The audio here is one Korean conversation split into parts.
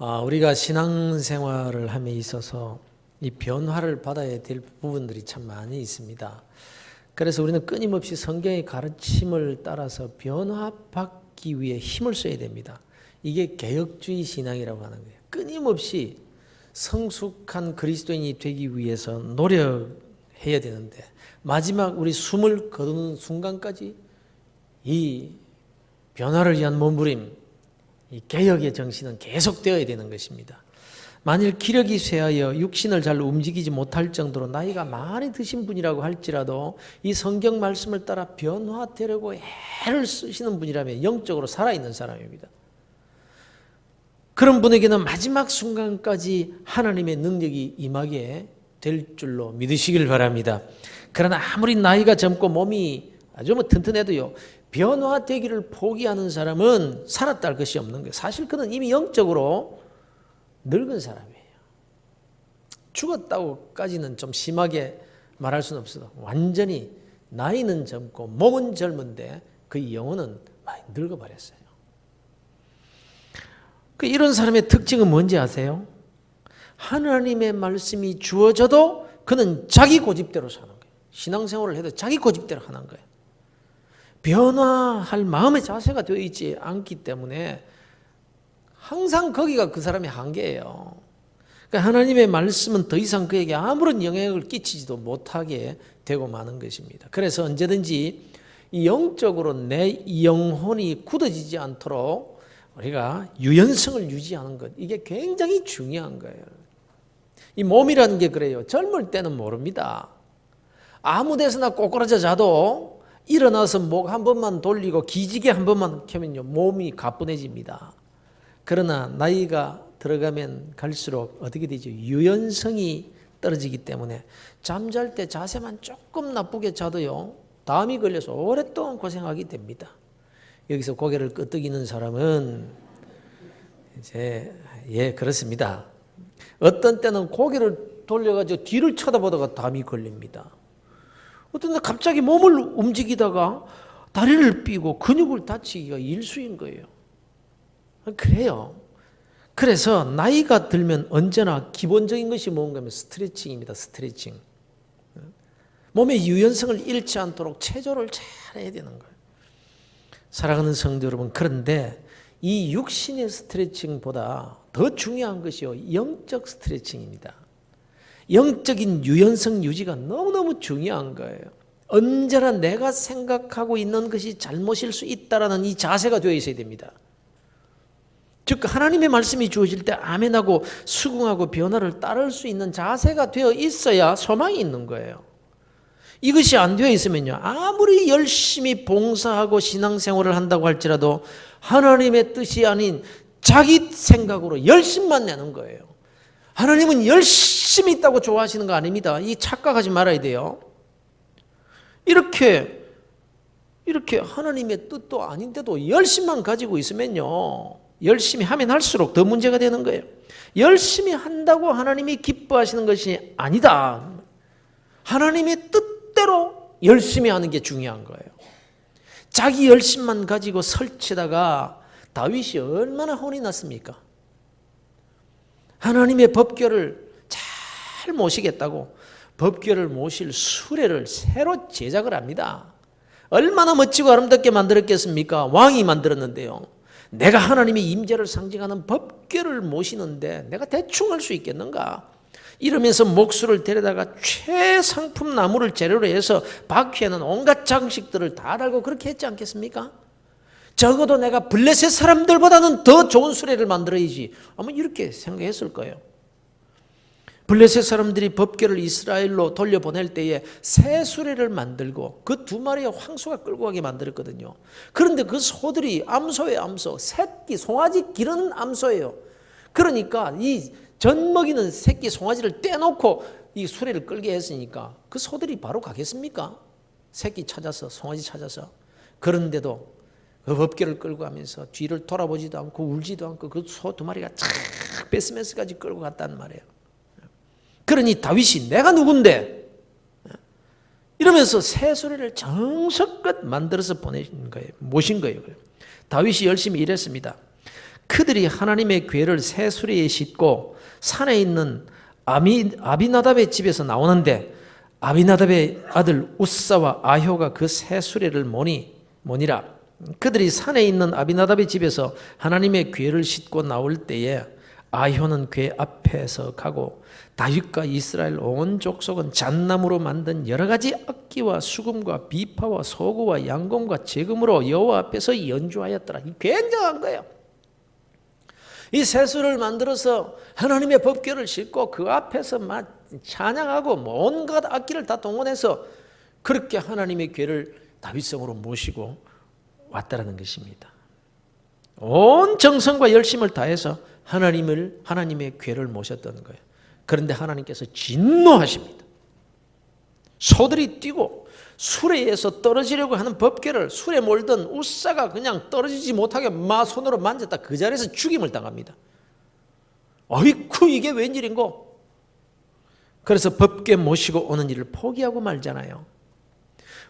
우리가 신앙생활을 함에 있어서 이 변화를 받아야 될 부분들이 참 많이 있습니다. 그래서 우리는 끊임없이 성경의 가르침을 따라서 변화받기 위해 힘을 써야 됩니다. 이게 개혁주의 신앙이라고 하는 거예요. 끊임없이 성숙한 그리스도인이 되기 위해서 노력해야 되는데 마지막 우리 숨을 거두는 순간까지 이 변화를 위한 몸부림, 이 개혁의 정신은 계속되어야 되는 것입니다. 만일 기력이 쇠하여 육신을 잘 움직이지 못할 정도로 나이가 많이 드신 분이라고 할지라도 이 성경 말씀을 따라 변화되려고 애를 쓰시는 분이라면 영적으로 살아있는 사람입니다. 그런 분에게는 마지막 순간까지 하나님의 능력이 임하게 될 줄로 믿으시길 바랍니다. 그러나 아무리 나이가 젊고 몸이 아주 튼튼해도요, 변화되기를 포기하는 사람은 살았다 할 것이 없는 거예요. 사실 그는 이미 영적으로 늙은 사람이에요. 죽었다고까지는 좀 심하게 말할 수는 없어도 완전히 나이는 젊고 몸은 젊은데 그 영혼은 많이 늙어버렸어요. 이런 사람의 특징은 뭔지 아세요? 하나님의 말씀이 주어져도 그는 자기 고집대로 사는 거예요. 신앙생활을 해도 자기 고집대로 하는 거예요. 변화할 마음의 자세가 되어 있지 않기 때문에 항상 거기가 그 사람의 한계예요. 그러니까 하나님의 말씀은 더 이상 그에게 아무런 영향을 끼치지도 못하게 되고 마는 것입니다. 그래서 언제든지 영적으로 내 영혼이 굳어지지 않도록 우리가 유연성을 유지하는 것, 이게 굉장히 중요한 거예요. 이 몸이라는 게 그래요. 젊을 때는 모릅니다. 아무 데서나 꼬꾸라져 자도 일어나서 목 한 번만 돌리고 기지개 한 번만 켜면요, 몸이 가뿐해집니다. 그러나 나이가 들어가면 갈수록 어떻게 되죠? 유연성이 떨어지기 때문에 잠잘 때 자세만 조금 나쁘게 자도요, 담이 걸려서 오랫동안 고생하게 됩니다. 여기서 고개를 끄덕이는 사람은 이제 그렇습니다. 어떤 때는 고개를 돌려가지고 뒤를 쳐다보다가 담이 걸립니다. 어떤 때 갑자기 몸을 움직이다가 다리를 삐고 근육을 다치기가 일수인 거예요. 그래요. 그래서 나이가 들면 언제나 기본적인 것이 뭔가 하면 스트레칭입니다. 스트레칭. 몸의 유연성을 잃지 않도록 체조를 잘 해야 되는 거예요. 사랑하는 성도 여러분, 그런데 이 육신의 스트레칭보다 더 중요한 것이요, 영적 스트레칭입니다. 영적인 유연성 유지가 너무너무 중요한 거예요. 언제나 내가 생각하고 있는 것이 잘못일 수 있다라는 이 자세가 되어 있어야 됩니다. 즉 하나님의 말씀이 주어질 때 아멘하고 수긍하고 변화를 따를 수 있는 자세가 되어 있어야 소망이 있는 거예요. 이것이 안 되어 있으면요, 아무리 열심히 봉사하고 신앙생활을 한다고 할지라도 하나님의 뜻이 아닌 자기 생각으로 열심만 내는 거예요. 하나님은 열심히 있다고 좋아하시는 거 아닙니다. 이 착각하지 말아야 돼요. 이렇게 하나님의 뜻도 아닌데도 열심만 가지고 있으면요, 열심히 하면 할수록 더 문제가 되는 거예요. 열심히 한다고 하나님이 기뻐하시는 것이 아니다. 하나님의 뜻대로 열심히 하는 게 중요한 거예요. 자기 열심만 가지고 설치다가 다윗이 얼마나 혼이 났습니까? 하나님의 법궤를 잘 모시겠다고 법궤를 모실 수레를 새로 제작을 합니다. 얼마나 멋지고 아름답게 만들었겠습니까? 왕이 만들었는데요. 내가 하나님의 임재를 상징하는 법궤를 모시는데 내가 대충 할 수 있겠는가? 이러면서 목수를 데려다가 최상품 나무를 재료로 해서 바퀴에는 온갖 장식들을 다 달고 그렇게 했지 않겠습니까? 적어도 내가 블레셋 사람들보다는 더 좋은 수레를 만들어야지, 아마 이렇게 생각했을 거예요. 블레셋 사람들이 법궤를 이스라엘로 돌려보낼 때에 새 수레를 만들고 그 두 마리의 황소가 끌고 가게 만들었거든요. 그런데 그 소들이 암소예요. 암소. 새끼 송아지 기르는 암소예요. 그러니까 이 젖먹이는 새끼 송아지를 떼놓고 이 수레를 끌게 했으니까 그 소들이 바로 가겠습니까? 새끼 찾아서, 송아지 찾아서. 그런데도 그 법궤를 끌고 가면서 뒤를 돌아보지도 않고 울지도 않고 그 소 두 마리가 착 뺏으면서까지 끌고 갔단 말이에요. 그러니 다윗이 내가 누군데? 이러면서 새 수레를 정성껏 만들어서 보내신 거예요. 모신 거예요. 다윗이 열심히 일했습니다. 그들이 하나님의 궤를 새 수레에 싣고 산에 있는 아비나답의 집에서 나오는데 아비나답의 아들 우사와 아효가 그 새 수레를 모니라. 그들이 산에 있는 아비나답의 집에서 하나님의 궤를 싣고 나올 때에 아효는 궤 앞에서 가고 다윗과 이스라엘 온 족속은 잣나무로 만든 여러 가지 악기와 수금과 비파와 소구와 양금과 제금으로 여호와 앞에서 연주하였더라. 굉장한 거예요. 이 새수를 만들어서 하나님의 법궤를 싣고 그 앞에서 찬양하고 온갖 악기를 다 동원해서 그렇게 하나님의 궤를 다윗성으로 모시고 왔다라는 것입니다. 온 정성과 열심을 다해서 하나님의 궤를 모셨던 거예요. 그런데 하나님께서 진노하십니다. 소들이 뛰고 수레에서 떨어지려고 하는 법궤를 수레 몰던 우사가 그냥 떨어지지 못하게 손으로 만졌다 그 자리에서 죽임을 당합니다. 어이쿠 이게 웬일인고? 그래서 법궤 모시고 오는 일을 포기하고 말잖아요.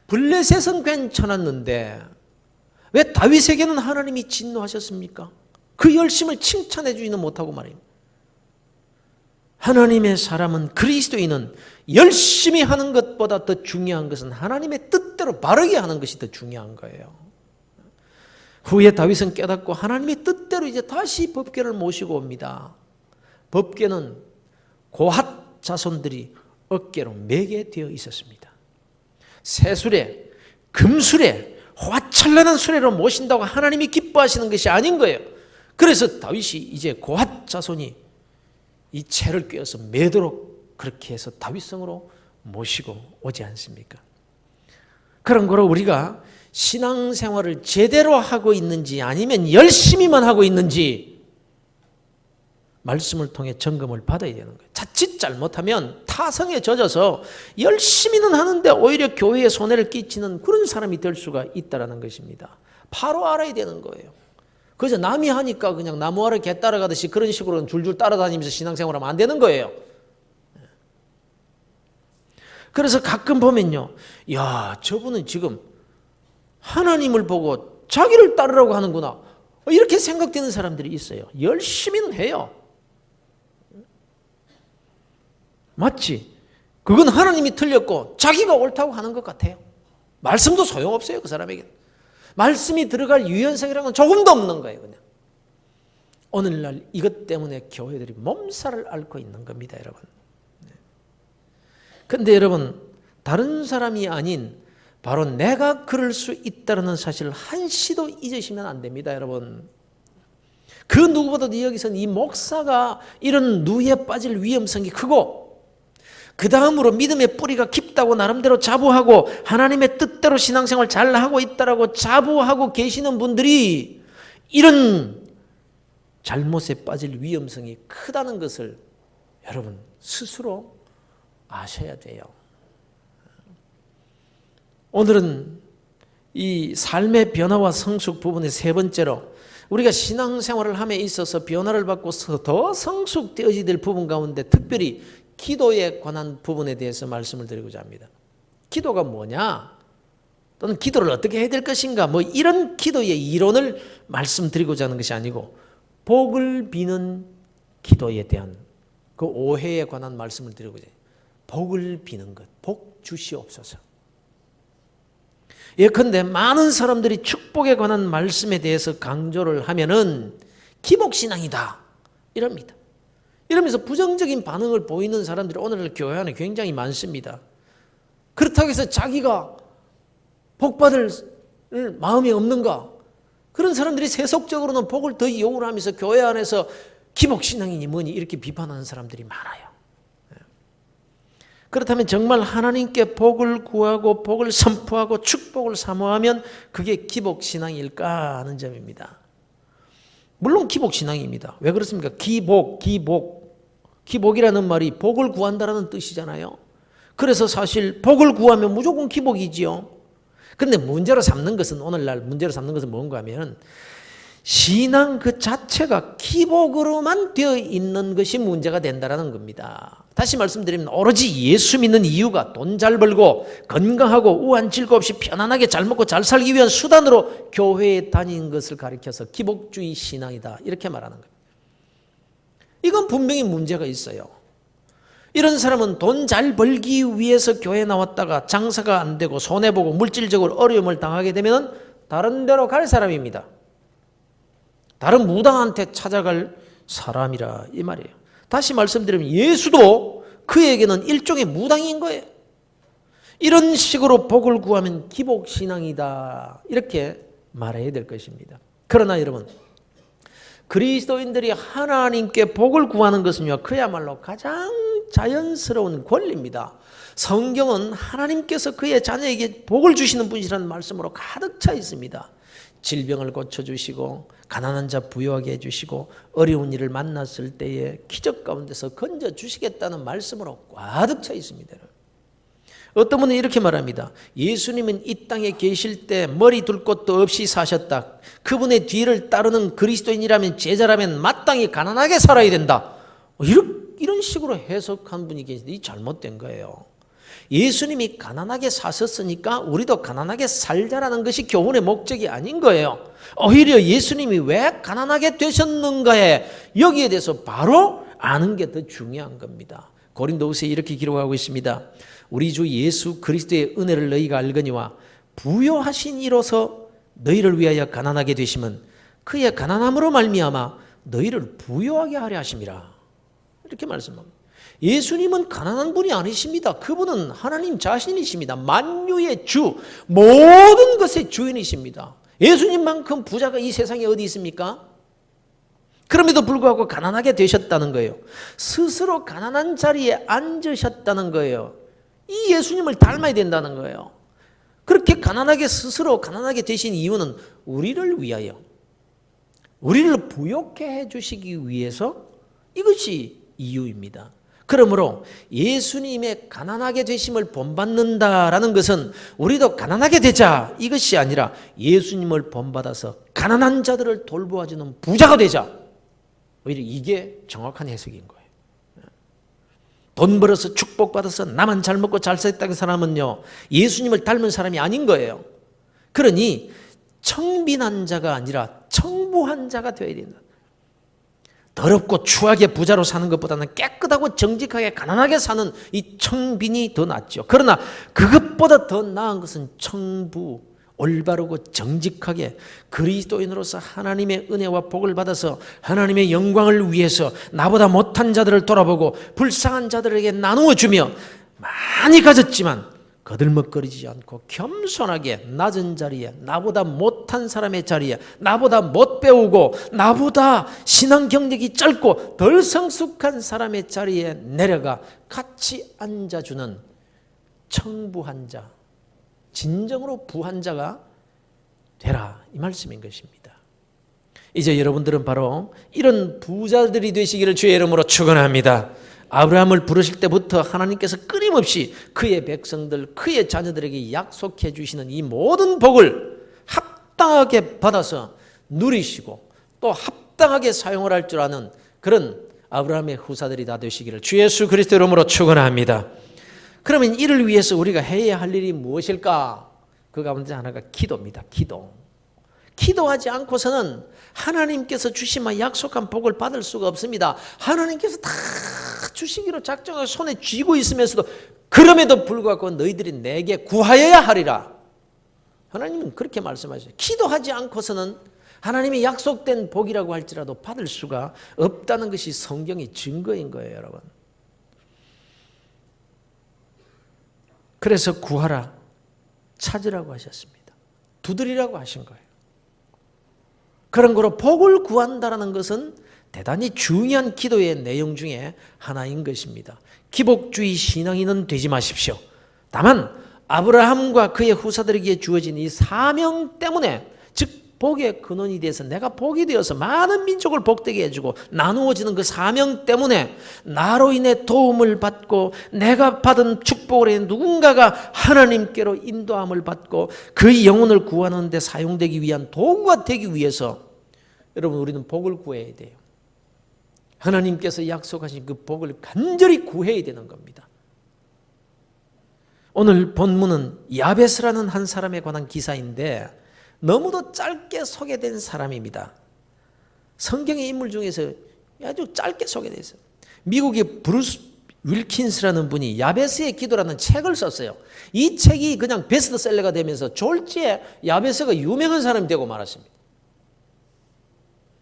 블레셋은 괜찮았는데 왜 다윗에게는 하나님이 진노하셨습니까? 그 열심을 칭찬해 주지는 못하고 말입니다. 하나님의 사람은, 그리스도인은 열심히 하는 것보다 더 중요한 것은 하나님의 뜻대로 바르게 하는 것이 더 중요한 거예요. 후에 다윗은 깨닫고 하나님의 뜻대로 이제 다시 법궤를 모시고 옵니다. 법궤는 고핫 자손들이 어깨로 매게 되어 있었습니다. 새수레, 금수레, 화찬란한 수레로 모신다고 하나님이 기뻐하시는 것이 아닌 거예요. 그래서 다윗이 이제 고핫 자손이 이 채를 꿰어서 매도록 그렇게 해서 다윗성으로 모시고 오지 않습니까? 그런 거로 우리가 신앙생활을 제대로 하고 있는지 아니면 열심히만 하고 있는지 말씀을 통해 점검을 받아야 되는 거예요. 자칫 잘못하면 타성에 젖어서 열심히는 하는데 오히려 교회에 손해를 끼치는 그런 사람이 될 수가 있다는 것입니다. 바로 알아야 되는 거예요. 그래서 남이 하니까 그냥 나무 아래 개 따라가듯이 그런 식으로 줄줄 따라다니면서 신앙생활하면 안 되는 거예요. 그래서 가끔 보면요, 야, 저분은 지금 하나님을 보고 자기를 따르라고 하는구나, 이렇게 생각되는 사람들이 있어요. 열심히는 해요. 맞지? 그건 하나님이 틀렸고 자기가 옳다고 하는 것 같아요. 말씀도 소용없어요, 그 사람에게는. 말씀이 들어갈 유연성이라는 건 조금도 없는 거예요, 그냥. 오늘날 이것 때문에 교회들이 몸살을 앓고 있는 겁니다, 여러분. 그런데 여러분, 다른 사람이 아닌 바로 내가 그럴 수 있다는 사실을 한시도 잊으시면 안 됩니다, 여러분. 그 누구보다도 여기서는 이 목사가 이런 누에 빠질 위험성이 크고, 그 다음으로 믿음의 뿌리가 깊다고 나름대로 자부하고 하나님의 뜻대로 신앙생활 잘하고 있다라고 자부하고 계시는 분들이 이런 잘못에 빠질 위험성이 크다는 것을 여러분 스스로 아셔야 돼요. 오늘은 이 삶의 변화와 성숙 부분의 세 번째로 우리가 신앙생활을 함에 있어서 변화를 받고 더 성숙되어야 될 부분 가운데 특별히 기도에 관한 부분에 대해서 말씀을 드리고자 합니다. 기도가 뭐냐? 또는 기도를 어떻게 해야 될 것인가? 이런 기도의 이론을 말씀드리고자 하는 것이 아니고 복을 비는 기도에 대한 그 오해에 관한 말씀을 드리고자 해요. 복을 비는 것, 복 주시옵소서. 예컨대 많은 사람들이 축복에 관한 말씀에 대해서 강조를 하면은 기복신앙이다 이럽니다. 이러면서 부정적인 반응을 보이는 사람들이 오늘날 교회 안에 굉장히 많습니다. 그렇다고 해서 자기가 복받을 마음이 없는가? 그런 사람들이 세속적으로는 복을 더 이용을 하면서 교회 안에서 기복신앙이니 뭐니 이렇게 비판하는 사람들이 많아요. 그렇다면 정말 하나님께 복을 구하고 복을 선포하고 축복을 사모하면 그게 기복신앙일까 하는 점입니다. 물론 기복신앙입니다. 왜 그렇습니까? 기복이라는 말이 복을 구한다라는 뜻이잖아요. 그래서 사실 복을 구하면 무조건 기복이지요. 그런데 문제로 삼는 것은 오늘날 문제로 삼는 것은 뭔가 하면 신앙 그 자체가 기복으로만 되어 있는 것이 문제가 된다라는 겁니다. 다시 말씀드리면 오로지 예수 믿는 이유가 돈 잘 벌고 건강하고 우한 질거 없이 편안하게 잘 먹고 잘 살기 위한 수단으로 교회에 다니는 것을 가리켜서 기복주의 신앙이다 이렇게 말하는 거예요. 이건 분명히 문제가 있어요. 이런 사람은 돈 잘 벌기 위해서 교회에 나왔다가 장사가 안 되고 손해보고 물질적으로 어려움을 당하게 되면 다른 데로 갈 사람입니다. 다른 무당한테 찾아갈 사람이라 이 말이에요. 다시 말씀드리면 예수도 그에게는 일종의 무당인 거예요. 이런 식으로 복을 구하면 기복신앙이다 이렇게 말해야 될 것입니다. 그러나 여러분, 그리스도인들이 하나님께 복을 구하는 것은요, 그야말로 가장 자연스러운 권리입니다. 성경은 하나님께서 그의 자녀에게 복을 주시는 분이라는 말씀으로 가득 차 있습니다. 질병을 고쳐주시고 가난한 자 부유하게 해주시고 어려운 일을 만났을 때에 기적 가운데서 건져주시겠다는 말씀으로 가득 차 있습니다. 어떤 분은 이렇게 말합니다. 예수님은 이 땅에 계실 때 머리 둘 곳도 없이 사셨다. 그분의 뒤를 따르는 그리스도인이라면 제자라면 마땅히 가난하게 살아야 된다. 이런 식으로 해석한 분이 계신데 이 잘못된 거예요. 예수님이 가난하게 사셨으니까 우리도 가난하게 살자라는 것이 교훈의 목적이 아닌 거예요. 오히려 예수님이 왜 가난하게 되셨는가에 여기에 대해서 바로 아는 게 더 중요한 겁니다. 고린도후서에 이렇게 기록하고 있습니다. 우리 주 예수 그리스도의 은혜를 너희가 알거니와 부요하신 이로서 너희를 위하여 가난하게 되심은 그의 가난함으로 말미암아 너희를 부요하게 하려 하심이라. 이렇게 말씀합니다. 예수님은 가난한 분이 아니십니다. 그분은 하나님 자신이십니다. 만유의 주, 모든 것의 주인이십니다. 예수님만큼 부자가 이 세상에 어디 있습니까? 그럼에도 불구하고 가난하게 되셨다는 거예요. 스스로 가난한 자리에 앉으셨다는 거예요. 이 예수님을 닮아야 된다는 거예요. 그렇게 가난하게 스스로 가난하게 되신 이유는 우리를 위하여, 우리를 부욕해 해주시기 위해서 이것이 이유입니다. 그러므로 예수님의 가난하게 되심을 본받는다라는 것은 우리도 가난하게 되자 이것이 아니라 예수님을 본받아서 가난한 자들을 돌보아주는 부자가 되자. 오히려 이게 정확한 해석인 거예요. 돈 벌어서 축복받아서 나만 잘 먹고 잘 살았다는 사람은요, 예수님을 닮은 사람이 아닌 거예요. 그러니 청빈한 자가 아니라 청부한 자가 되어야 된다. 더럽고 추하게 부자로 사는 것보다는 깨끗하고 정직하게 가난하게 사는 이 청빈이 더 낫죠. 그러나 그것보다 더 나은 것은 청부, 올바르고 정직하게 그리스도인으로서 하나님의 은혜와 복을 받아서 하나님의 영광을 위해서 나보다 못한 자들을 돌아보고 불쌍한 자들에게 나누어 주며 많이 가졌지만 거들먹거리지 않고 겸손하게 낮은 자리에, 나보다 못한 사람의 자리에, 나보다 못 배우고 나보다 신앙 경력이 짧고 덜 성숙한 사람의 자리에 내려가 같이 앉아주는 청부한 자, 진정으로 부한 자가 되라, 이 말씀인 것입니다. 이제 여러분들은 바로 이런 부자들이 되시기를 주의 이름으로 축원합니다. 아브라함을 부르실 때부터 하나님께서 끊임없이 그의 백성들, 그의 자녀들에게 약속해 주시는 이 모든 복을 합당하게 받아서 누리시고 또 합당하게 사용을 할 줄 아는 그런 아브라함의 후사들이 다 되시기를 주 예수 그리스도 이름으로 축원합니다. 그러면 이를 위해서 우리가 해야 할 일이 무엇일까? 그 가운데 하나가 기도입니다. 기도하지 않고서는 하나님께서 주시면 약속한 복을 받을 수가 없습니다. 하나님께서 다 주시기로 작정하고 손에 쥐고 있으면서도 그럼에도 불구하고 너희들이 내게 구하여야 하리라. 하나님은 그렇게 말씀하셨어요. 기도하지 않고서는 하나님이 약속된 복이라고 할지라도 받을 수가 없다는 것이 성경의 증거인 거예요, 여러분. 그래서 구하라, 찾으라고 하셨습니다. 두드리라고 하신 거예요. 그런 거로 복을 구한다는 것은 대단히 중요한 기도의 내용 중에 하나인 것입니다. 기복주의 신앙인은 되지 마십시오. 다만 아브라함과 그의 후사들에게 주어진 이 사명 때문에, 즉 복의 근원이 돼서 내가 복이 되어서 많은 민족을 복되게 해주고 나누어지는 그 사명 때문에 나로 인해 도움을 받고 내가 받은 축복으로 인해 누군가가 하나님께로 인도함을 받고 그 영혼을 구하는 데 사용되기 위한 도구가 되기 위해서 여러분 우리는 복을 구해야 돼요. 하나님께서 약속하신 그 복을 간절히 구해야 되는 겁니다. 오늘 본문은 야베스라는 한 사람에 관한 기사인데 너무도 짧게 소개된 사람입니다. 성경의 인물 중에서 아주 짧게 소개되어 있어요. 미국의 브루스 윌킨스라는 분이 야베스의 기도라는 책을 썼어요. 이 책이 그냥 베스트셀러가 되면서 졸지에 야베스가 유명한 사람이 되고 말았습니다.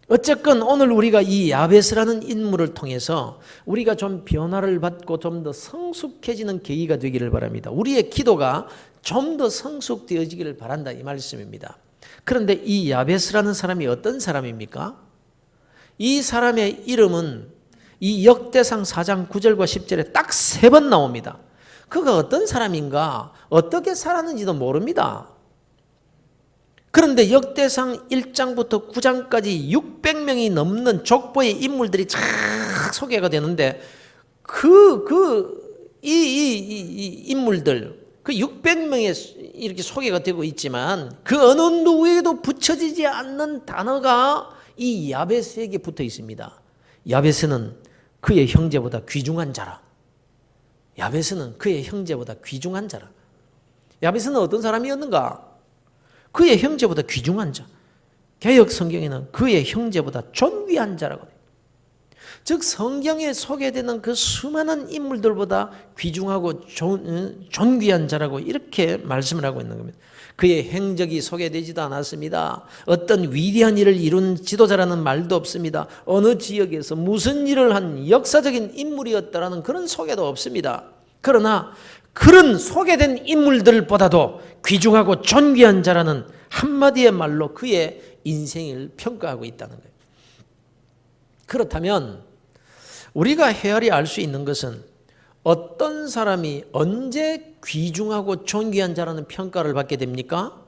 어쨌건 오늘 우리가 이 야베스라는 인물을 통해서 우리가 좀 변화를 받고 좀 더 성숙해지는 계기가 되기를 바랍니다. 우리의 기도가 좀 더 성숙되어지기를 바란다 이 말씀입니다. 그런데 이 야베스라는 사람이 어떤 사람입니까? 이 사람의 이름은 이 역대상 4장 9절과 10절에 딱 3번 나옵니다. 그가 어떤 사람인가, 어떻게 살았는지도 모릅니다. 그런데 역대상 1장부터 9장까지 600명이 넘는 족보의 인물들이 쫙 소개가 되는데 이 인물들, 그 600명에 이렇게 소개가 되고 있지만 그 어느 누구에게도 붙여지지 않는 단어가 이 야베스에게 붙어 있습니다. 야베스는 그의 형제보다 귀중한 자라. 야베스는 그의 형제보다 귀중한 자라. 야베스는 어떤 사람이었는가? 그의 형제보다 귀중한 자. 개역 성경에는 그의 형제보다 존귀한 자라고 해요. 즉 성경에 소개되는 그 수많은 인물들보다 귀중하고 존귀한 자라고 이렇게 말씀을 하고 있는 겁니다. 그의 행적이 소개되지도 않았습니다. 어떤 위대한 일을 이룬 지도자라는 말도 없습니다. 어느 지역에서 무슨 일을 한 역사적인 인물이었다라는 그런 소개도 없습니다. 그러나 그런 소개된 인물들보다도 귀중하고 존귀한 자라는 한마디의 말로 그의 인생을 평가하고 있다는 거예요. 그렇다면 우리가 헤아리 알 수 있는 것은 어떤 사람이 언제 귀중하고 존귀한 자라는 평가를 받게 됩니까?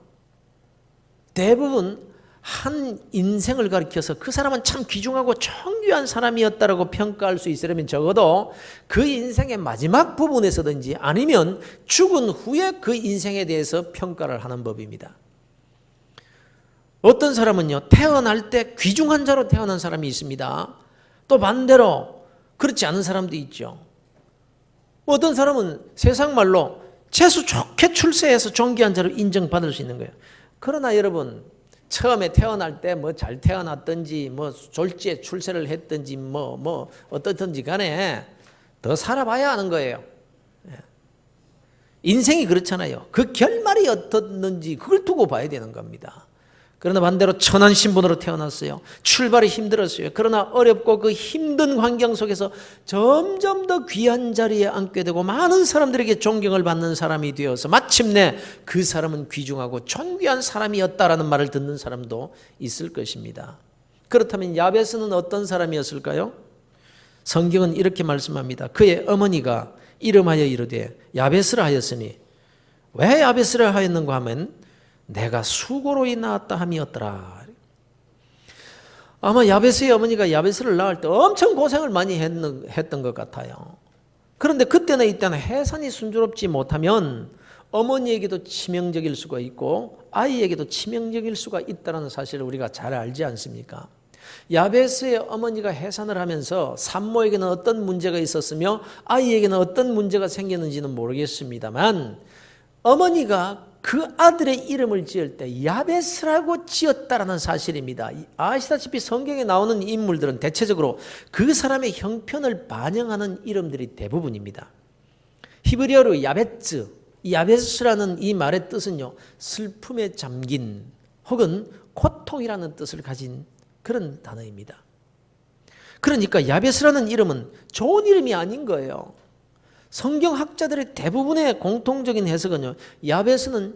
대부분 한 인생을 가리켜서 그 사람은 참 귀중하고 존귀한 사람이었다라고 평가할 수 있으려면 적어도 그 인생의 마지막 부분에서든지 아니면 죽은 후에 그 인생에 대해서 평가를 하는 법입니다. 어떤 사람은요, 태어날 때 귀중한 자로 태어난 사람이 있습니다. 또 반대로 그렇지 않은 사람도 있죠. 어떤 사람은 세상 말로 재수 좋게 출세해서 존귀한 자로 인정받을 수 있는 거예요. 그러나 여러분, 처음에 태어날 때 뭐 잘 태어났든지 뭐 졸지에 출세를 했든지 뭐 어떻든지 간에 더 살아봐야 하는 거예요. 인생이 그렇잖아요. 그 결말이 어떻는지 그걸 두고 봐야 되는 겁니다. 그러나 반대로 천한 신분으로 태어났어요. 출발이 힘들었어요. 그러나 어렵고 그 힘든 환경 속에서 점점 더 귀한 자리에 앉게 되고 많은 사람들에게 존경을 받는 사람이 되어서 마침내 그 사람은 귀중하고 존귀한 사람이었다라는 말을 듣는 사람도 있을 것입니다. 그렇다면 야베스는 어떤 사람이었을까요? 성경은 이렇게 말씀합니다. 그의 어머니가 이름하여 이르되 야베스라 하였으니 왜 야베스라 하였는가 하면 내가 수고로이 낳았다 함이었더라. 아마 야베스의 어머니가 야베스를 낳을 때 엄청 고생을 많이 했던 것 같아요. 그런데 그때나 이때나 해산이 순조롭지 못하면 어머니에게도 치명적일 수가 있고 아이에게도 치명적일 수가 있다는 사실을 우리가 잘 알지 않습니까? 야베스의 어머니가 해산을 하면서 산모에게는 어떤 문제가 있었으며 아이에게는 어떤 문제가 생겼는지는 모르겠습니다만 어머니가 그 아들의 이름을 지을 때 야베스라고 지었다라는 사실입니다. 아시다시피 성경에 나오는 인물들은 대체적으로 그 사람의 형편을 반영하는 이름들이 대부분입니다. 히브리어로 야베츠, 야베스라는 이 말의 뜻은요, 슬픔에 잠긴 혹은 고통이라는 뜻을 가진 그런 단어입니다. 그러니까 야베스라는 이름은 좋은 이름이 아닌 거예요. 성경학자들의 대부분의 공통적인 해석은요, 야베스는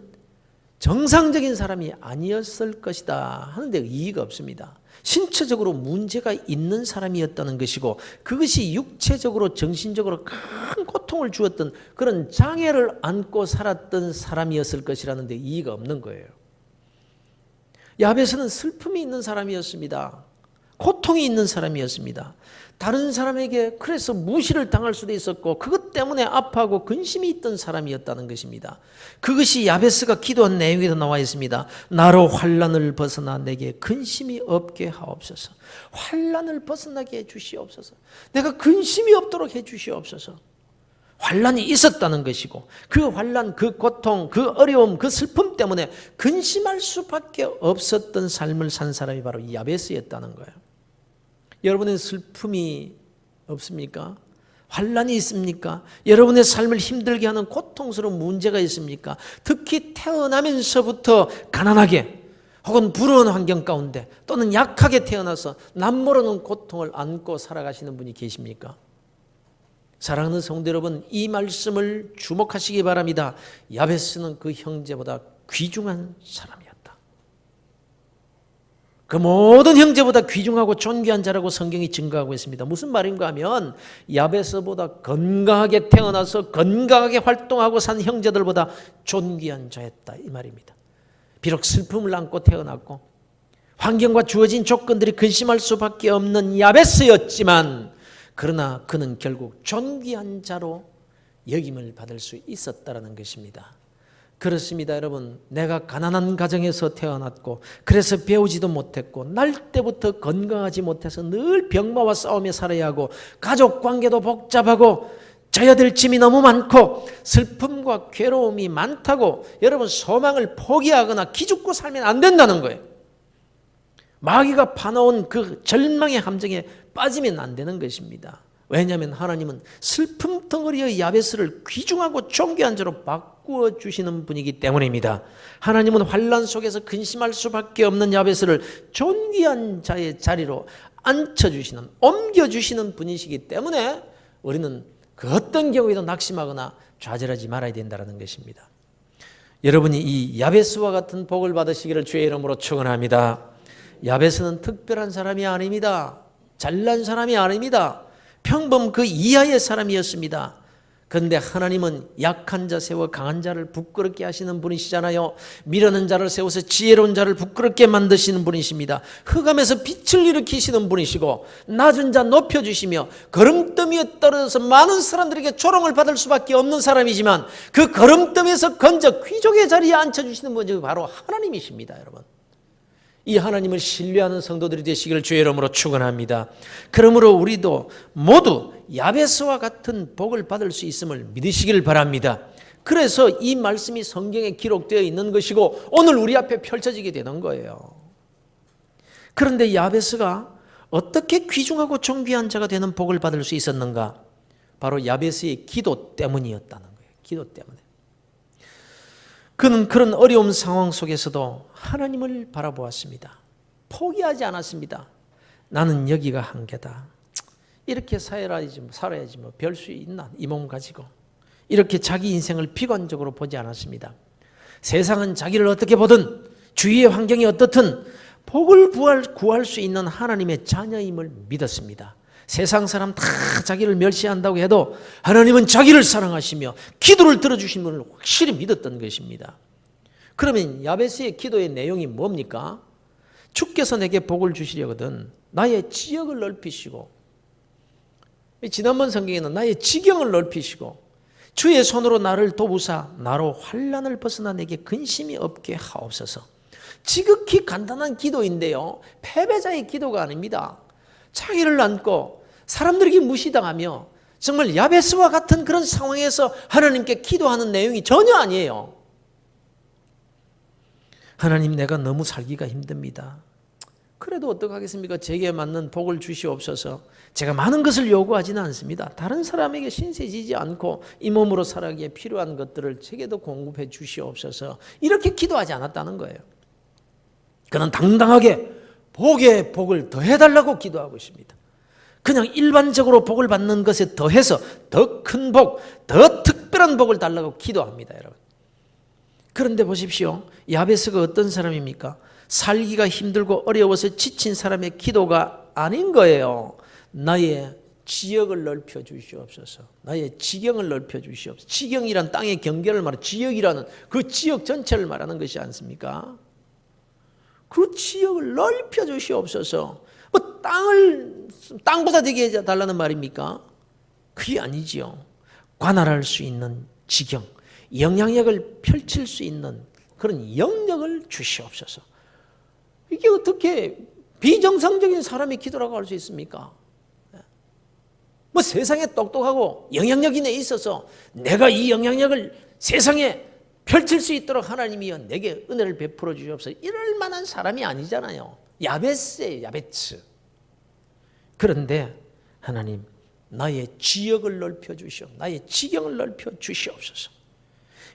정상적인 사람이 아니었을 것이다 하는데 이의가 없습니다. 신체적으로 문제가 있는 사람이었다는 것이고 그것이 육체적으로 정신적으로 큰 고통을 주었던 그런 장애를 안고 살았던 사람이었을 것이라는 데 이의가 없는 거예요. 야베스는 슬픔이 있는 사람이었습니다. 고통이 있는 사람이었습니다. 다른 사람에게 그래서 무시를 당할 수도 있었고 그것 때문에 아파하고 근심이 있던 사람이었다는 것입니다. 그것이 야베스가 기도한 내용에도 나와 있습니다. 나로 환난을 벗어나 내게 근심이 없게 하옵소서. 환난을 벗어나게 해주시옵소서. 내가 근심이 없도록 해주시옵소서. 환난이 있었다는 것이고 그 환난, 그 고통, 그 어려움, 그 슬픔 때문에 근심할 수밖에 없었던 삶을 산 사람이 바로 야베스였다는 거예요. 여러분의 슬픔이 없습니까? 환난이 있습니까? 여러분의 삶을 힘들게 하는 고통스러운 문제가 있습니까? 특히 태어나면서부터 가난하게 혹은 불우한 환경 가운데 또는 약하게 태어나서 남모르는 고통을 안고 살아가시는 분이 계십니까? 사랑하는 성도 여러분, 이 말씀을 주목하시기 바랍니다. 야베스는 그 형제보다 귀중한 사람이었다. 그 모든 형제보다 귀중하고 존귀한 자라고 성경이 증거하고 있습니다. 무슨 말인가 하면 야베스보다 건강하게 태어나서 건강하게 활동하고 산 형제들보다 존귀한 자였다 이 말입니다. 비록 슬픔을 안고 태어났고 환경과 주어진 조건들이 근심할 수밖에 없는 야베스였지만 그러나 그는 결국 존귀한 자로 여김을 받을 수 있었다는 것입니다. 그렇습니다, 여러분. 내가 가난한 가정에서 태어났고 그래서 배우지도 못했고 날 때부터 건강하지 못해서 늘 병마와 싸우며 살아야 하고 가족 관계도 복잡하고 져야 될 짐이 너무 많고 슬픔과 괴로움이 많다고 여러분 소망을 포기하거나 기죽고 살면 안 된다는 거예요. 마귀가 파놓은 그 절망의 함정에 빠지면 안 되는 것입니다. 왜냐하면 하나님은 슬픔 덩어리의 야베스를 귀중하고 존귀한 자로 바꾸어 주시는 분이기 때문입니다. 하나님은 환난 속에서 근심할 수밖에 없는 야베스를 존귀한 자의 자리로 앉혀주시는, 옮겨주시는 분이시기 때문에 우리는 그 어떤 경우에도 낙심하거나 좌절하지 말아야 된다는 것입니다. 여러분이 이 야베스와 같은 복을 받으시기를 주의 이름으로 축원합니다. 야베스는 특별한 사람이 아닙니다. 잘난 사람이 아닙니다. 평범 그 이하의 사람이었습니다. 그런데 하나님은 약한 자 세워 강한 자를 부끄럽게 하시는 분이시잖아요. 미련한 자를 세워서 지혜로운 자를 부끄럽게 만드시는 분이십니다. 흑암에서 빛을 일으키시는 분이시고 낮은 자 높여주시며 거름더미에 떨어져서 많은 사람들에게 조롱을 받을 수밖에 없는 사람이지만 그 거름더미에서 건져 귀족의 자리에 앉혀주시는 분이 바로 하나님이십니다. 여러분, 이 하나님을 신뢰하는 성도들이 되시기를 주의 이름으로 축원합니다. 그러므로 우리도 모두 야베스와 같은 복을 받을 수 있음을 믿으시길 바랍니다. 그래서 이 말씀이 성경에 기록되어 있는 것이고 오늘 우리 앞에 펼쳐지게 되는 거예요. 그런데 야베스가 어떻게 귀중하고 존귀한 자가 되는 복을 받을 수 있었는가? 바로 야베스의 기도 때문이었다는 거예요. 기도 때문에. 그는 그런 어려운 상황 속에서도 하나님을 바라보았습니다. 포기하지 않았습니다. 나는 여기가 한계다. 이렇게 살아야지 뭐 별 수 있나 이 몸 가지고. 이렇게 자기 인생을 비관적으로 보지 않았습니다. 세상은 자기를 어떻게 보든 주위의 환경이 어떻든 복을 구할 수 있는 하나님의 자녀임을 믿었습니다. 세상 사람 다 자기를 멸시한다고 해도 하나님은 자기를 사랑하시며 기도를 들어주신 분을 확실히 믿었던 것입니다. 그러면 야베스의 기도의 내용이 뭡니까? 주께서 내게 복을 주시려거든 나의 지역을 넓히시고, 지난번 성경에는 나의 지경을 넓히시고 주의 손으로 나를 도우사 나로 환난을 벗어나 내게 근심이 없게 하옵소서. 지극히 간단한 기도인데요, 패배자의 기도가 아닙니다. 자기를 안고 사람들에게 무시당하며 정말 야베스와 같은 그런 상황에서 하나님께 기도하는 내용이 전혀 아니에요. 하나님, 내가 너무 살기가 힘듭니다. 그래도 어떡하겠습니까? 제게 맞는 복을 주시옵소서. 제가 많은 것을 요구하지는 않습니다. 다른 사람에게 신세지지 않고 이 몸으로 살아가기에 필요한 것들을 제게도 공급해 주시옵소서. 이렇게 기도하지 않았다는 거예요. 그는 당당하게 복에 복을 더해달라고 기도하고 있습니다. 그냥 일반적으로 복을 받는 것에 더해서 더 큰 복, 더 특별한 복을 달라고 기도합니다, 여러분. 그런데 보십시오. 야베스가 어떤 사람입니까? 살기가 힘들고 어려워서 지친 사람의 기도가 아닌 거예요. 나의 지역을 넓혀 주시옵소서. 나의 지경을 넓혀 주시옵소서. 지경이란 땅의 경계를 말하는, 지역이라는 그 지역 전체를 말하는 것이 않습니까? 그 지역을 넓혀 주시옵소서. 땅보다 되게 해달라는 말입니까? 그게 아니지요. 관할할 수 있는 지경, 영향력을 펼칠 수 있는 그런 영역을 주시옵소서. 이게 어떻게 비정상적인 사람의 기도라고 할 수 있습니까? 뭐 세상에 똑똑하고 영향력이 내 있어서 내가 이 영향력을 세상에 펼칠 수 있도록 하나님이여 내게 은혜를 베풀어 주시옵소서, 이럴 만한 사람이 아니잖아요. 야베스예요, 야베스. 그런데 하나님, 나의 지역을 넓혀 주시오, 나의 지경을 넓혀 주시옵소서.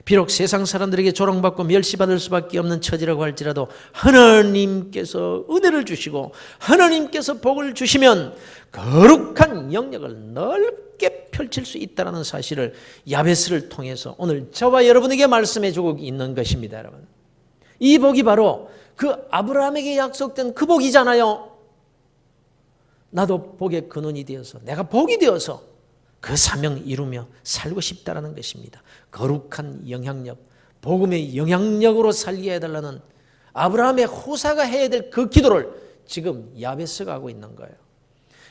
비록 세상 사람들에게 조롱받고 멸시받을 수밖에 없는 처지라고 할지라도 하나님께서 은혜를 주시고 하나님께서 복을 주시면 거룩한 영역을 넓게 펼칠 수 있다는 사실을 야베스를 통해서 오늘 저와 여러분에게 말씀해 주고 있는 것입니다. 여러분, 이 복이 바로 그 아브라함에게 약속된 그 복이잖아요. 나도 복의 근원이 되어서, 내가 복이 되어서 그 사명 이루며 살고 싶다라는 것입니다. 거룩한 영향력, 복음의 영향력으로 살게 해달라는 아브라함의 후사가 해야 될 그 기도를 지금 야베스가 하고 있는 거예요.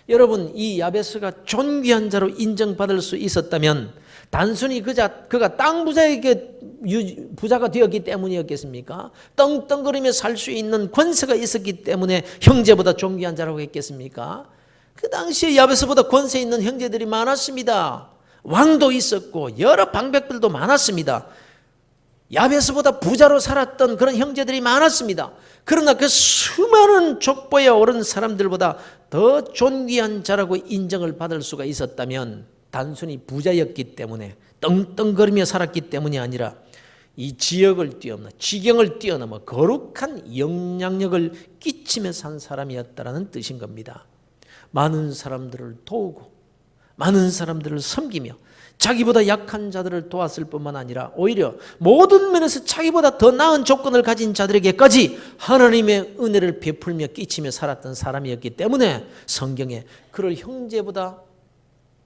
여러분, 이 야베스가 존귀한 자로 인정받을 수 있었다면 단순히 그가 땅 부자에게 부자가 되었기 때문이었겠습니까? 떵떵거리며 살 수 있는 권세가 있었기 때문에 형제보다 존귀한 자라고 했겠습니까? 그 당시에 야베스보다 권세 있는 형제들이 많았습니다. 왕도 있었고 여러 방백들도 많았습니다. 야베스보다 부자로 살았던 그런 형제들이 많았습니다. 그러나 그 수많은 족보에 오른 사람들보다 더 존귀한 자라고 인정을 받을 수가 있었다면 단순히 부자였기 때문에 떵떵거리며 살았기 때문이 아니라 이 지역을 뛰어넘어 지경을 뛰어넘어 거룩한 영향력을 끼치며 산 사람이었다라는 뜻인 겁니다. 많은 사람들을 도우고 많은 사람들을 섬기며 자기보다 약한 자들을 도왔을 뿐만 아니라 오히려 모든 면에서 자기보다 더 나은 조건을 가진 자들에게까지 하나님의 은혜를 베풀며 끼치며 살았던 사람이었기 때문에 성경에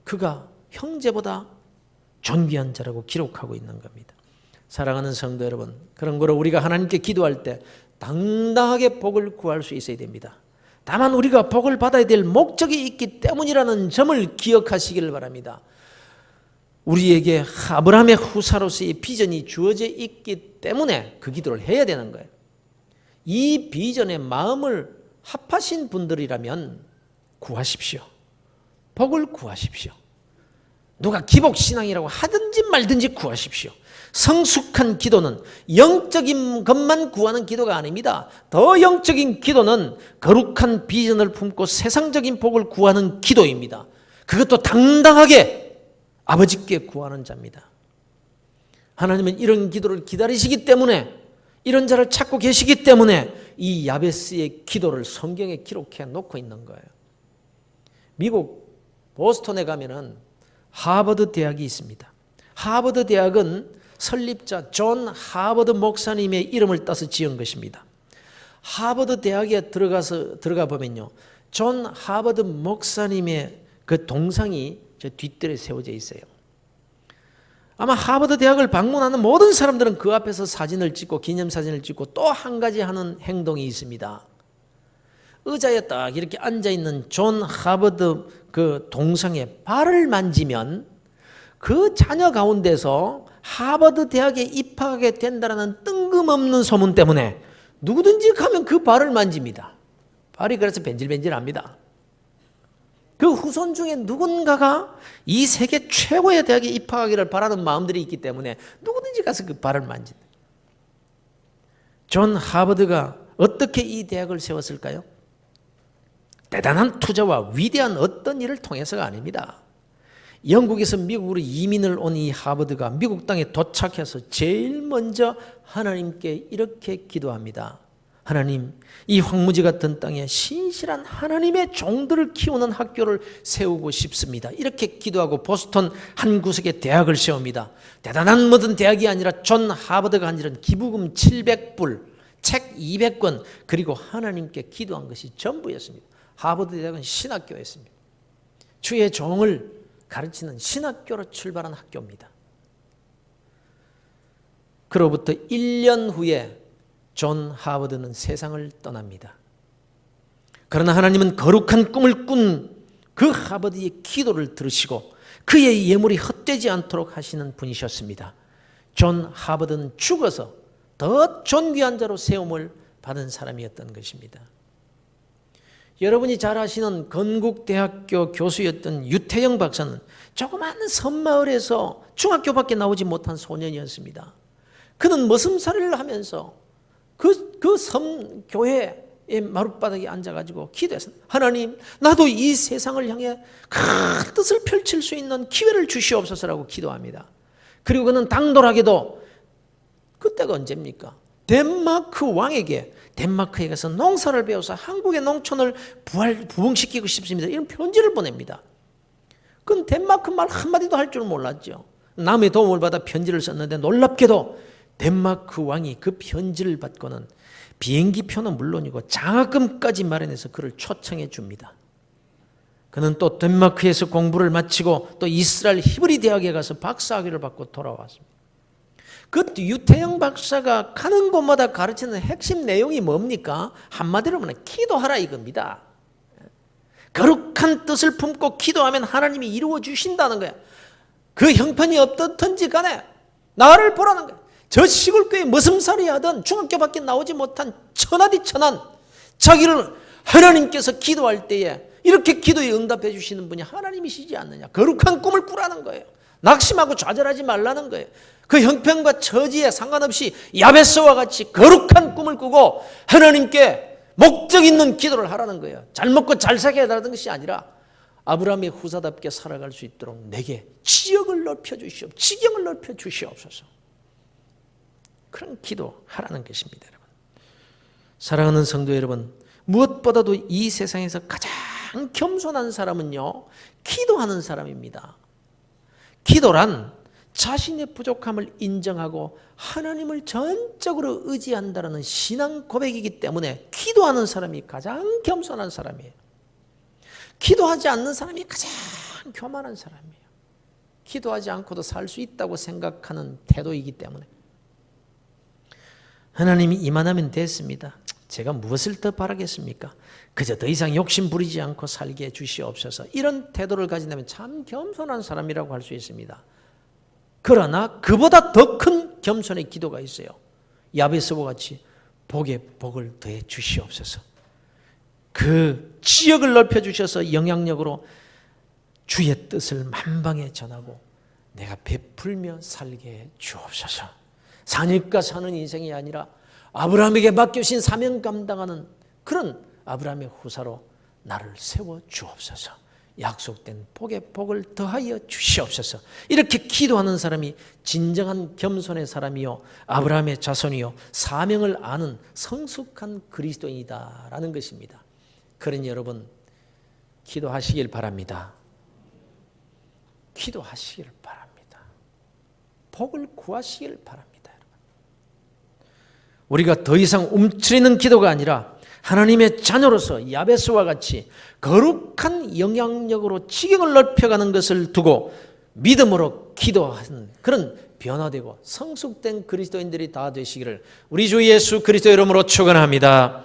그가 형제보다 존귀한 자라고 기록하고 있는 겁니다. 사랑하는 성도 여러분, 그런 거로 우리가 하나님께 기도할 때 당당하게 복을 구할 수 있어야 됩니다. 다만 우리가 복을 받아야 될 목적이 있기 때문이라는 점을 기억하시기를 바랍니다. 우리에게 아브라함의 후사로서의 비전이 주어져 있기 때문에 그 기도를 해야 되는 거예요. 이 비전에 마음을 합하신 분들이라면 구하십시오. 복을 구하십시오. 누가 기복신앙이라고 하든지 말든지 구하십시오. 성숙한 기도는 영적인 것만 구하는 기도가 아닙니다. 더 영적인 기도는 거룩한 비전을 품고 세상적인 복을 구하는 기도입니다. 그것도 당당하게 아버지께 구하는 자입니다. 하나님은 이런 기도를 기다리시기 때문에, 이런 자를 찾고 계시기 때문에 이 야베스의 기도를 성경에 기록해 놓고 있는 거예요. 미국 보스턴에 가면은 하버드 대학이 있습니다. 하버드 대학은 설립자 존 하버드 목사님의 이름을 따서 지은 것입니다. 하버드 대학에 들어가 보면요, 존 하버드 목사님의 그 동상이 저 뒷뜰에 세워져 있어요. 아마 하버드 대학을 방문하는 모든 사람들은 그 앞에서 사진을 찍고 기념사진을 찍고 또 한 가지 하는 행동이 있습니다. 의자에 딱 이렇게 앉아있는 존 하버드 그 동상에 발을 만지면 그 자녀 가운데서 하버드 대학에 입학하게 된다는 뜬금없는 소문 때문에 누구든지 가면 그 발을 만집니다. 발이 그래서 벤질벤질합니다. 그 후손 중에 누군가가 이 세계 최고의 대학에 입학하기를 바라는 마음들이 있기 때문에 누구든지 가서 그 발을 만진다. 존 하버드가 어떻게 이 대학을 세웠을까요? 대단한 투자와 위대한 어떤 일을 통해서가 아닙니다. 영국에서 미국으로 이민을 온 이 하버드가 미국 땅에 도착해서 제일 먼저 하나님께 이렇게 기도합니다. 하나님, 이 황무지 같은 땅에 신실한 하나님의 종들을 키우는 학교를 세우고 싶습니다. 이렇게 기도하고 보스턴 한 구석에 대학을 세웁니다. 대단한 모든 대학이 아니라 존 하버드가 한 일은 기부금 700불, 책 200권, 그리고 하나님께 기도한 것이 전부였습니다. 하버드 대학은 신학교였습니다. 주의 종을 가르치는 신학교로 출발한 학교입니다. 그로부터 1년 후에 존 하버드는 세상을 떠납니다. 그러나 하나님은 거룩한 꿈을 꾼 그 하버드의 기도를 들으시고 그의 예물이 헛되지 않도록 하시는 분이셨습니다. 존 하버드는 죽어서 더 존귀한 자로 세움을 받은 사람이었던 것입니다. 여러분이 잘 아시는 건국대학교 교수였던 유태영 박사는 조그마한 섬마을에서 중학교밖에 나오지 못한 소년이었습니다. 그는 머슴살이를 하면서 그 섬교회의 마룻바닥에 앉아가지고 기도했습니다. 하나님, 나도 이 세상을 향해 큰 뜻을 펼칠 수 있는 기회를 주시옵소서라고 기도합니다. 그리고 그는 당돌하게도, 그때가 언제입니까? 덴마크 왕에게, 덴마크에 가서 농사를 배워서 한국의 농촌을 부흥시키고 싶습니다, 이런 편지를 보냅니다. 그건 덴마크 말 한마디도 할 줄 몰랐죠. 남의 도움을 받아 편지를 썼는데 놀랍게도 덴마크 왕이 그 편지를 받고는 비행기표는 물론이고 장학금까지 마련해서 그를 초청해 줍니다. 그는 또 덴마크에서 공부를 마치고 또 이스라엘 히브리 대학에 가서 박사학위를 받고 돌아왔습니다. 그 유태영 박사가 가는 곳마다 가르치는 핵심 내용이 뭡니까? 한마디로 말하면 기도하라 이겁니다. 거룩한 뜻을 품고 기도하면 하나님이 이루어 주신다는 거야. 그 형편이 어떻든지 간에 나를 보라는 거야. 저 시골교회 머슴살이 하던 중학교밖에 나오지 못한 천하디 천한 자기를 하나님께서 기도할 때에 이렇게 기도에 응답해 주시는 분이 하나님이시지 않느냐. 거룩한 꿈을 꾸라는 거예요. 낙심하고 좌절하지 말라는 거예요. 그 형편과 처지에 상관없이 야베스와 같이 거룩한 꿈을 꾸고 하나님께 목적 있는 기도를 하라는 거예요. 잘 먹고 잘 살게 해달라는 것이 아니라 아브라함의 후사답게 살아갈 수 있도록 내게 지역을 넓혀 주시옵소서, 지경을 넓혀 주시옵소서. 그런 기도하라는 것입니다. 여러분, 사랑하는 성도 여러분, 무엇보다도 이 세상에서 가장 겸손한 사람은요, 기도하는 사람입니다. 기도란 자신의 부족함을 인정하고 하나님을 전적으로 의지한다는 신앙 고백이기 때문에 기도하는 사람이 가장 겸손한 사람이에요. 기도하지 않는 사람이 가장 교만한 사람이에요. 기도하지 않고도 살 수 있다고 생각하는 태도이기 때문에. 하나님이 이만하면 됐습니다. 제가 무엇을 더 바라겠습니까? 그저 더 이상 욕심 부리지 않고 살게 해주시옵소서. 이런 태도를 가진다면 참 겸손한 사람이라고 할 수 있습니다. 그러나 그보다 더 큰 겸손의 기도가 있어요. 야베스와 같이 복에 복을 더해 주시옵소서. 그 지역을 넓혀 주셔서 영향력으로 주의 뜻을 만방에 전하고 내가 베풀며 살게 해 주옵소서. 사니까 사는 인생이 아니라 아브라함에게 맡겨진 사명 감당하는 그런 아브라함의 후사로 나를 세워 주옵소서. 약속된 복에 복을 더하여 주시옵소서. 이렇게 기도하는 사람이 진정한 겸손의 사람이요, 아브라함의 자손이요, 사명을 아는 성숙한 그리스도인이다라는 것입니다. 그러니 여러분, 기도하시길 바랍니다. 기도하시길 바랍니다. 복을 구하시길 바랍니다. 우리가 더 이상 움츠리는 기도가 아니라 하나님의 자녀로서 야베스와 같이 거룩한 영향력으로 지경을 넓혀가는 것을 두고 믿음으로 기도하는 그런 변화되고 성숙된 그리스도인들이 다 되시기를 우리 주 예수 그리스도 이름으로 축원합니다.